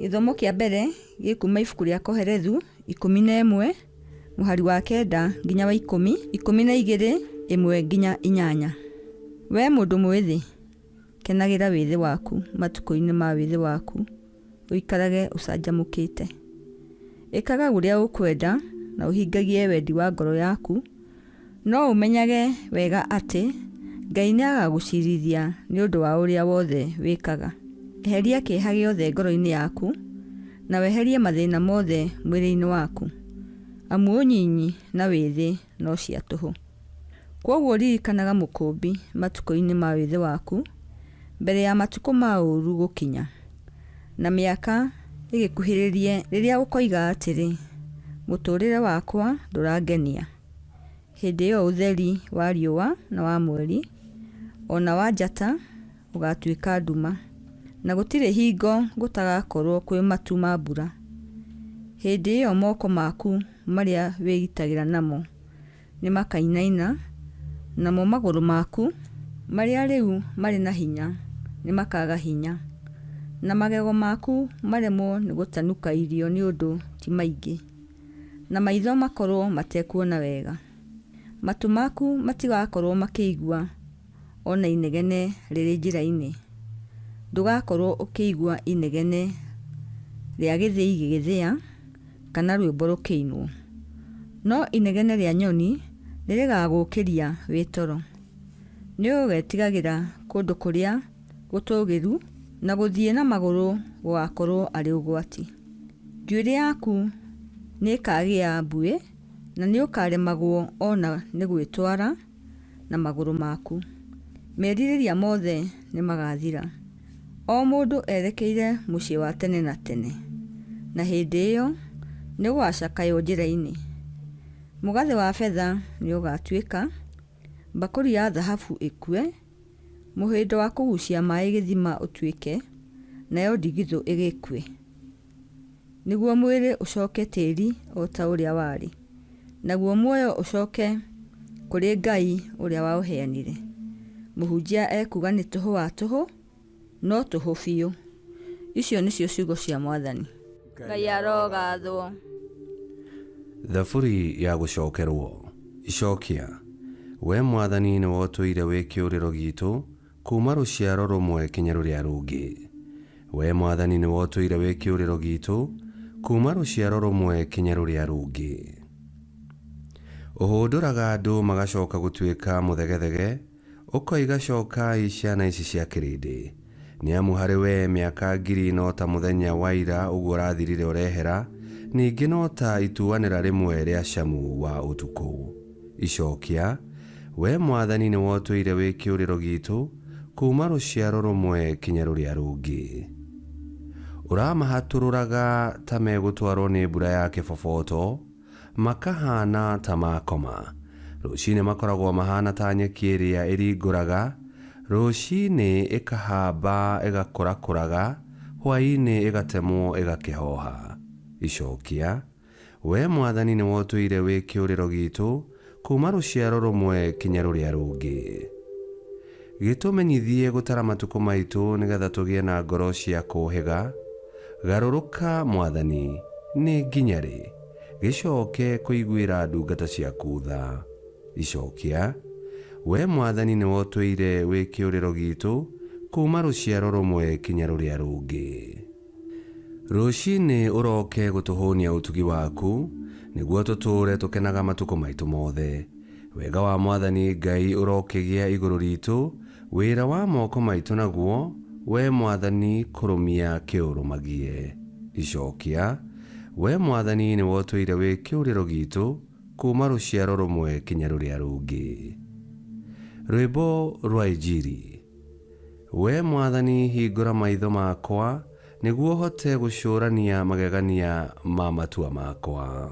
Gĩthomo kĩa mbere gĩkuma ibuku rĩa Koherethu 11 mũhari wa 9 nginya wa 10, 12 1 nginya 8. We mũndũ mwĩthĩ, kenagĩra wĩthĩ waku matukũ-inĩ ma wĩthĩ waku, ũikarage ũcanjamũkĩte. Ĩkaga ũrĩa ũkwenda na ũhingagie wendi wa ngoro yaku, no ũmenyage wega atĩ Ngai nĩagagũcirithia nĩ ũndũ wa ũrĩa wothe wĩkaga. Eheria kĩeha gĩothe ngoro-inĩ yaku na weherie mathĩna mothe mwĩrĩ-inĩ waku. Amu ũnyinyi na wĩthĩ no cia tũhũ. Kwoguo ririkanaga Mũkũũmbi matukũ-inĩ ma wĩthĩ waku mbere ya matukũ ma ũũru gũkinya, na mĩaka ĩgĩkuhĩrĩrie rĩrĩa ũkoiga atĩrĩ, mũtũũrĩre wakwa ndũrangenia. Hĩndĩ ĩyo ũtheri wa riũa na wa mweri ona wa njata ũgatuĩka nduma, na gũtirĩ hingo gũtagakorwo kwĩ matu ma mbura. Hĩndĩ ĩyo moko maku marĩa wĩgitagĩra namo nĩmakainaina, namo magũrũ maku marĩa rĩu marĩ na hinya nĩmakaga hinya, na magego maku maremwo nĩ gũtanuka irio nĩ ũndũ ti maingĩ, na maitho makorwo matekuona wega. Matu maku matigakorwo makĩigua ona inegene rĩrĩ njĩra-inĩ. Ndũgakorwo ũkĩigua inegene rĩa gĩthĩi gĩgĩthĩa kana rwĩmbo rũkĩinwo, no inegene rĩa nyoni nĩrĩgagũkĩria wĩ toro. Nĩũgetigagĩra kũndũ kũrĩa gũtũũgĩru, na gũthiĩ na magũrũ gũgakorwo arĩ ũgwati. Njuĩrĩ yaku nĩĩkagĩa mbuĩ na nĩũkaremagwo ona nĩ gwĩtwara na magũrũ maku. Merirĩria mothe nĩmagathira. O mũndũ erekeire mũciĩ wa tene na tene, na hĩndĩ ĩyo nĩgũgacakaywo njĩra-inĩ. Mũgathĩ wa betha nĩũgatuĩka, mbakũri ya thahabu ĩkue, mũhĩndo wa kũgucia maĩ gĩthima ũtuĩke, nayo ndigithũ ĩgĩkue, nĩguo mwĩrĩ ũcoke tĩri o ta ũrĩa warĩ, naguo muoyo ũcoke kũrĩ Ngai ũrĩa waũheanire. Mũhunjia ekuga nĩ tũhũ wa tũhũ, no tũhũ biũ. Icio nĩcio ciugo cia Mwathani. Ngai arogathwo. Thaburi ya gũcokerwo. Icokia. We Mwathani nĩ wotũire wĩ kĩũrĩro gitũ kuma rũciaro rũmwe kinya rũrĩa rũngĩ. We Mwathani nĩ wotũire wĩ kĩũrĩro gitũ kuma rũciaro rũmwe kinya rũrĩa rũngĩ. Ũhũndũraga andũ magacoka gũtuĩka mũthegethege, ũkoiga cokai ciana ici cia kĩrĩndĩ. Nĩamu harĩ we mĩaka 1000 no ta mũthenya wa ira ũguo ũrathirire ũrehera, ningĩ no ta ituanĩra rĩmwe rĩa camu wa ũtukũ. Icokia. We Mwathani nĩ wotũire wĩ kĩũrĩro gitũ kuma rũciaro rũmwe kinya rũrĩa rũngĩ. Ũramahatũrũraga ta megũtwarwo nĩ mbura ya kĩboboto, makahana ta makoma. Rũcinĩ makoragwo mahana ta nyeki ĩrĩa ĩringũraga, rũcinĩ ĩkahamba ĩgakũrakũraga, hwaĩ-inĩ ĩgatemwo ĩgakĩhoha. Icokia. We Mwathani nĩ wotũire wĩ kĩũrĩro gitũ kuma rũciaro rũmwe kinya rũrĩa rũngĩ. Gĩtũmenyithie gũtara matukũ maitũ nĩgetha tũgĩe na ngoro cia kũũhĩga. Garũrũka Mwathani, nĩ nginya rĩ? Gĩcoke kũiguĩra ndungata ciaku tha. Icokia. We Mwathani nĩ wotũire wĩ kĩũrĩro gitũ kuma rũciaro rũmwe kinya rũrĩa rũngĩ. Rũcinĩ ũroke gũtũhũnia ũtugi waku, nĩguo tũtũũre tũkenaga matukũ maitũ mothe. Wega wa Mwathani Ngai ũrokĩgĩa igũrũ ritũ, wĩra wa moko maitũ naguo, we Mwathani kũrũmia kĩũrũmagie. Icokia. We Mwathani nĩ wotũire wĩ kĩũrĩro gitũ kuma rũciaro rũmwe kinya rũrĩa rũngĩ. Rwĩmbo rwa Injili. We Mwathani hingũra maitho makwa, nĩguo hote gũcũrania magegania ma matua makwa.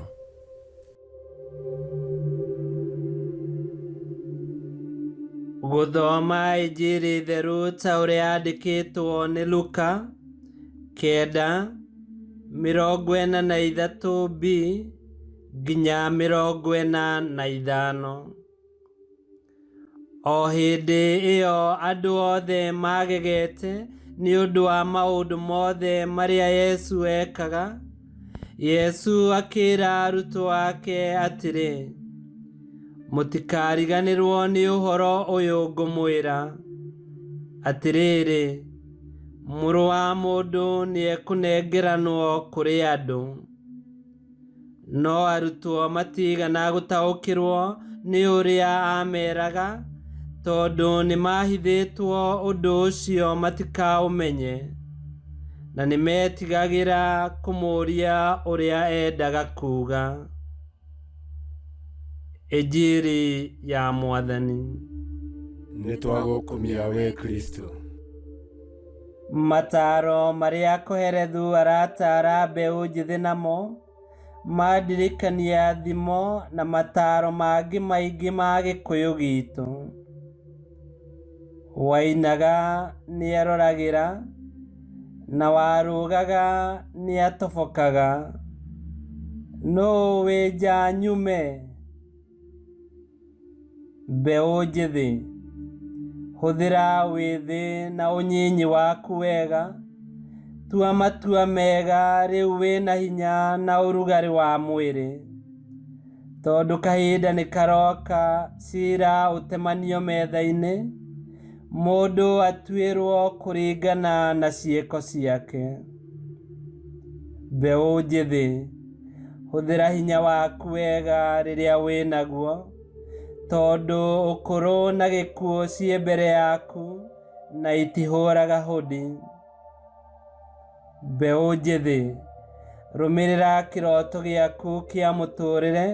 Gũthoma Injili theru ta ũrĩa yandĩkĩtwo nĩ Luka 9:43b nginya 45. O hĩndĩ ĩyo andũ othe magegete nĩ ũndũ wa maũndũ mothe marĩa Yesu ekaga. Yesu akĩra arutwo ake atĩrĩ, mũtikariganĩrwo nĩ ũhoro ũyũ ngũmwĩra, atĩrĩrĩ, Mũrũ wa Mũndũ nĩekũnengeranwo kũrĩ andũ. No arutwo matigana gũtaũkĩrwo nĩ ũrĩa ameraga, tondũ nĩmahithĩtwo ũndũ ũcio matikaũmenye, na nĩmetigagĩra kũmũũria ũrĩa endaga kuuga. Injili ya Mwathani. Nĩtwagũkumia we Kristo. Mataro marĩa Koherethu aratara mbeũ njĩthĩ namo mandirikania thimo na mataro mangĩ maingĩ ma Gĩkũyũ gitũ. Wainaga nĩaroragĩra, na warũgaga nĩatobokaga. Nũũ wĩ nja nyume? Mbeũ njĩthĩ, hũthĩra wĩthĩ na ũnyinyi waku wega, tua matua mega rĩu wĩna hinya na ũrugarĩ wa mwĩrĩ, tondũ kahinda nĩkaroka cira ũtemanio metha-inĩ, mũndũ atuĩrwo kũringana na ciĩko ciake. Mbeũ njĩthĩ, hũthĩra hinya waku wega rĩrĩa wĩnaguo, tondũ ũkũrũ na gĩkuũ ciĩ mbere yaku na itihũraga hũdi. Mbeũ njĩthĩ, rũmĩrĩra kĩroto gĩaku kĩa mũtũrĩre,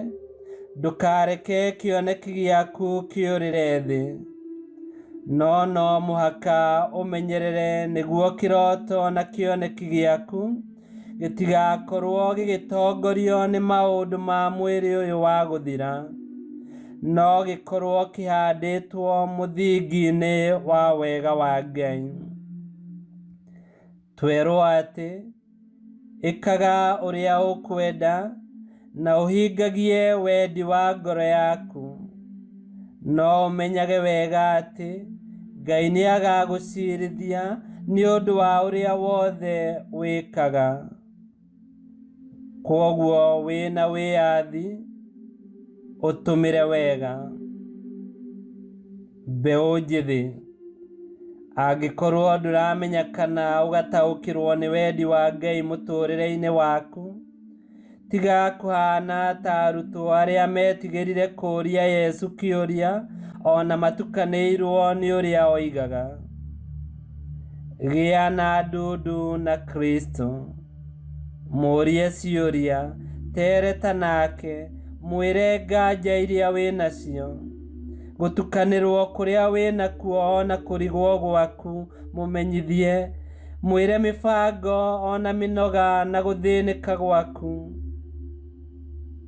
ndũkareke kĩoneki gĩaku kĩũrĩre thĩ. No mũhaka ũmenyerere nĩguo kĩroto na kĩoneki gĩaku gĩtigakorwo gĩgĩtongorio nĩ maũndũ ma mwĩrĩ ũyũ wa gũthira, no gĩkorwo kĩhandĩtwo mũthingi-inĩ wa wega wa Ngai. Twerwo atĩ, ĩkaga ũrĩa ũkwenda na ũhingagie wendi wa ngoro yaku. No ũmenyage wega atĩ Ngai nĩagagũciirithia nĩ ũndũ wa ũrĩa wothe wĩkaga. Kwoguo wĩna wĩyathi, ũtũmĩre wega. Mbeũ njĩthĩ, angĩkorwo ndũramenya kana ũgataũkĩrwo nĩ wendi wa Ngai mũtũrĩre-inĩ waku, tiga kũhana ta arutwo arĩa metigĩrire kũũria Yesu kĩũria ona matukanĩirwo nĩ ũrĩa oigaga. Gĩa na ndundu na Kristo, mũũrie ciũria, tereta nake, mwĩre nganja iria wĩnacio. Gũtukanĩrwo kũrĩa wĩnakuo ona kũrigwo gwaku mũmenyithie, mwĩre mĩbango ona mĩnoga na gũthĩnĩka gwaku.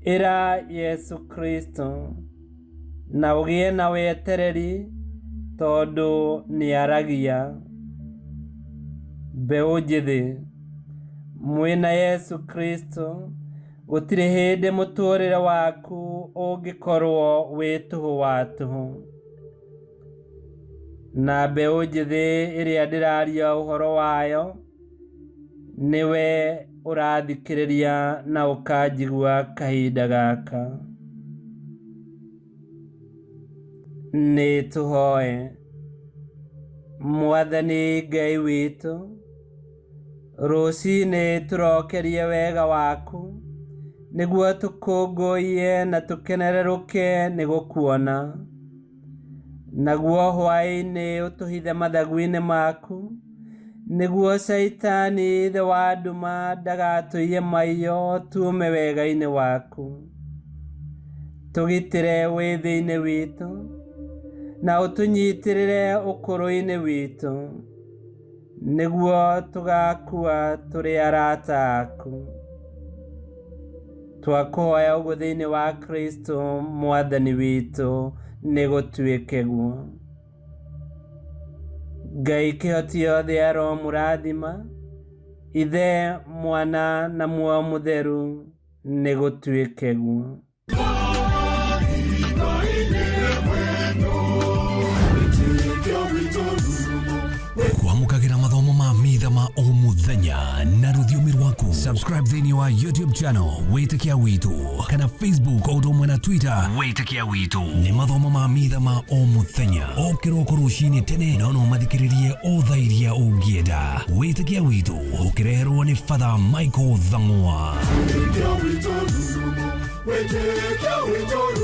Ĩra Yesu Kristo, na ũgĩe na wetereri, tondũ nĩaragia. Mbeũ njĩthĩ, mwĩna Yesu Kristo, gũtirĩ hĩndĩ mũtũrĩre waku ũngĩkorwo wĩ tũhũ wa tũhũ. Na mbeũ njĩthĩ ĩrĩa ndĩraria ũhoro wayo, nĩwe ũrathikĩrĩria na ũkanjigua kahinda gaka. Nĩ tũhoe. Mwathani Ngai witũ, rũcinĩ tũrokerie wega waku, nĩguo tũkũngũiye na tũkenerũke nĩ gũkuona. Naguo hwaĩ-inĩ ũtũhithe mathagu-inĩ maku, nĩguo Shaitani ithe wa nduma ndagatũiye maiyo tuume wega-inĩ waku. Tũgitĩre wĩthĩ-inĩ witũ, na ũtũnyitĩrĩre ũkũrũ-inĩ witũ, nĩguo tũgakua tũrĩ arata aku. Twakũhoya ũguo thĩinĩ wa Kristo Mwathani witũ, nĩ gũtuĩke guo. Ngai kĩhoti yothe aromũrathima, Ithe, Mwana na Muoyo Mũtheru, nĩ gũtuĩke guo. Kwamũkagĩra mathomo ma Tanzania na rũthiomi rwaku. Subscribe thĩinĩ wa YouTube channel Wĩtĩkia Witũ kana Facebook o ũndũ ũmwe na Twitter Wĩtĩkia Witũ. Nĩ mathomo ma mitha ma o mũthenya o kĩroko rũcinĩ tene na no mathikĩrĩrie o thaa iria ũngĩenda. Wĩtĩkia Witũ ũkĩreherwo nĩ Father Michael Thang'wa. Wĩtĩkia Witũ.